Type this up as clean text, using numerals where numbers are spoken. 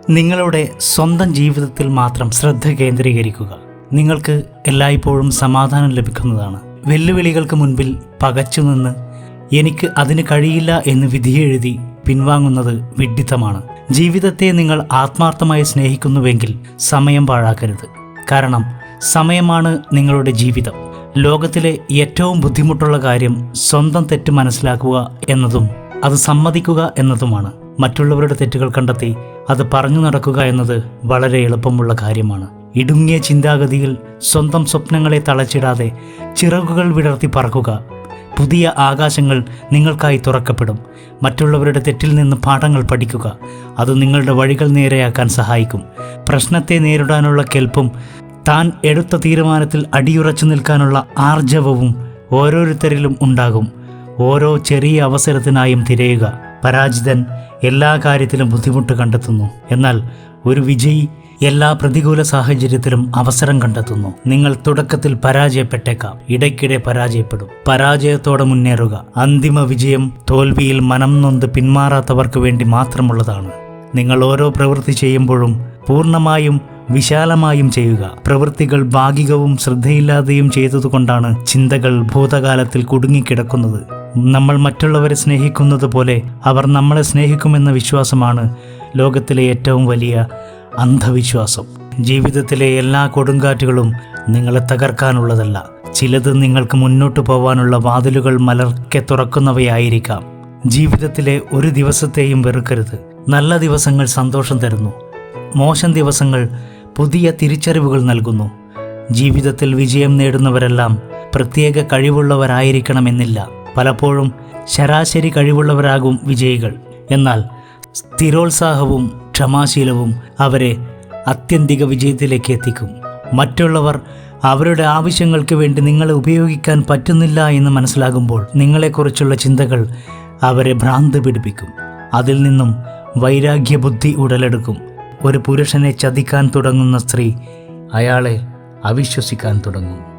നിങ്ങളുടെ സ്വന്തം ജീവിതത്തിൽ മാത്രം ശ്രദ്ധ കേന്ദ്രീകരിക്കുക. നിങ്ങൾക്ക് എല്ലായ്പ്പോഴും സമാധാനം ലഭിക്കുന്നതാണ്. വെല്ലുവിളികൾക്ക് മുൻപിൽ പകച്ചുനിന്ന് എനിക്ക് അതിന് കഴിയില്ല എന്ന് വിധിയെഴുതി പിൻവാങ്ങുന്നത് വിഡ്ഢിത്തമാണ്. ജീവിതത്തെ നിങ്ങൾ ആത്മാർത്ഥമായി സ്നേഹിക്കുന്നുവെങ്കിൽ സമയം പാഴാക്കരുത്. കാരണം സമയമാണ് നിങ്ങളുടെ ജീവിതം. ലോകത്തിലെ ഏറ്റവും ബുദ്ധിമുട്ടുള്ള കാര്യം സ്വന്തം തെറ്റ് മനസ്സിലാക്കുക എന്നതും അത് സമ്മതിക്കുക എന്നതുമാണ്. മറ്റുള്ളവരുടെ തെറ്റുകൾ കണ്ടെത്തി അത് പറഞ്ഞു നടക്കുക എന്നത് വളരെ എളുപ്പമുള്ള കാര്യമാണ്. ഇടുങ്ങിയ ചിന്താഗതിയിൽ സ്വന്തം സ്വപ്നങ്ങളെ തളച്ചിടാതെ ചിറകുകൾ വിടർത്തി പറക്കുക. പുതിയ ആകാശങ്ങൾ നിങ്ങൾക്കായി തുറക്കപ്പെടും. മറ്റുള്ളവരുടെ തെറ്റിൽ നിന്ന് പാഠങ്ങൾ പഠിക്കുക. അത് നിങ്ങളുടെ വഴികൾ നേരെയാക്കാൻ സഹായിക്കും. പ്രശ്നത്തെ നേരിടാനുള്ള കെൽപ്പും താൻ എടുത്ത തീരുമാനത്തിൽ അടിയുറച്ചു നിൽക്കാനുള്ള ആർജവവും ഓരോരുത്തരിലും ഉണ്ടാകും. ഓരോ ചെറിയ അവസരത്തിനായും തിരയുക. പരാജിതൻ എല്ലാ കാര്യത്തിലും ബുദ്ധിമുട്ട് കണ്ടെത്തുന്നു. എന്നാൽ ഒരു വിജയി എല്ലാ പ്രതികൂല സാഹചര്യത്തിലും അവസരം കണ്ടെത്തുന്നു. നിങ്ങൾ തുടക്കത്തിൽ പരാജയപ്പെട്ടേക്കാം, ഇടയ്ക്കിടെ പരാജയപ്പെടും. പരാജയത്തോടെ മുന്നേറുക. അന്തിമ വിജയം തോൽവിയിൽ മനം നൊന്ത് പിന്മാറാത്തവർക്ക് വേണ്ടി മാത്രമുള്ളതാണ്. നിങ്ങൾ ഓരോ പ്രവൃത്തി ചെയ്യുമ്പോഴും പൂർണ്ണമായും വിശാലമായും ചെയ്യുക. പ്രവൃത്തികൾ ഭാഗികവും ശ്രദ്ധയില്ലാതെയും ചെയ്തതുകൊണ്ടാണ് ചിന്തകൾ ഭൂതകാലത്തിൽ കുടുങ്ങിക്കിടക്കുന്നത്. നമ്മൾ മറ്റുള്ളവരെ സ്നേഹിക്കുന്നത് പോലെ അവർ നമ്മളെ സ്നേഹിക്കുമെന്ന വിശ്വാസമാണ് ലോകത്തിലെ ഏറ്റവും വലിയ അന്ധവിശ്വാസം. ജീവിതത്തിലെ എല്ലാ കൊടുങ്കാറ്റുകളും നിങ്ങളെ തകർക്കാനുള്ളതല്ല. ചിലത് നിങ്ങൾക്ക് മുന്നോട്ട് പോവാനുള്ള വാതിലുകൾ മലർക്കെ തുറക്കുന്നവയായിരിക്കാം. ജീവിതത്തിലെ ഒരു ദിവസത്തെയും വെറുക്കരുത്. നല്ല ദിവസങ്ങൾ സന്തോഷം തരുന്നു. മോശം ദിവസങ്ങൾ പുതിയ തിരിച്ചറിവുകൾ നൽകുന്നു. ജീവിതത്തിൽ വിജയം നേടുന്നവരെല്ലാം പ്രത്യേക കഴിവുള്ളവരായിരിക്കണമെന്നില്ല. പലപ്പോഴും ശരാശരി കഴിവുള്ളവരാകും വിജയികൾ. എന്നാൽ സ്ഥിരോത്സാഹവും ക്ഷമാശീലവും അവരെ ആത്യന്തിക വിജയത്തിലേക്ക് എത്തിക്കും. മറ്റുള്ളവർ അവരുടെ ആവശ്യങ്ങൾക്ക് വേണ്ടി നിങ്ങളെ ഉപയോഗിക്കാൻ പറ്റുന്നില്ല എന്ന് മനസ്സിലാകുമ്പോൾ നിങ്ങളെക്കുറിച്ചുള്ള ചിന്തകൾ അവരെ ഭ്രാന്ത് പിടിപ്പിക്കും. അതിൽ നിന്നും വൈരാഗ്യബുദ്ധി ഉടലെടുക്കും. ഒരു പുരുഷനെ ചതിക്കാൻ തുടങ്ങുന്ന സ്ത്രീ അയാളെ അവിശ്വസിക്കാൻ തുടങ്ങും.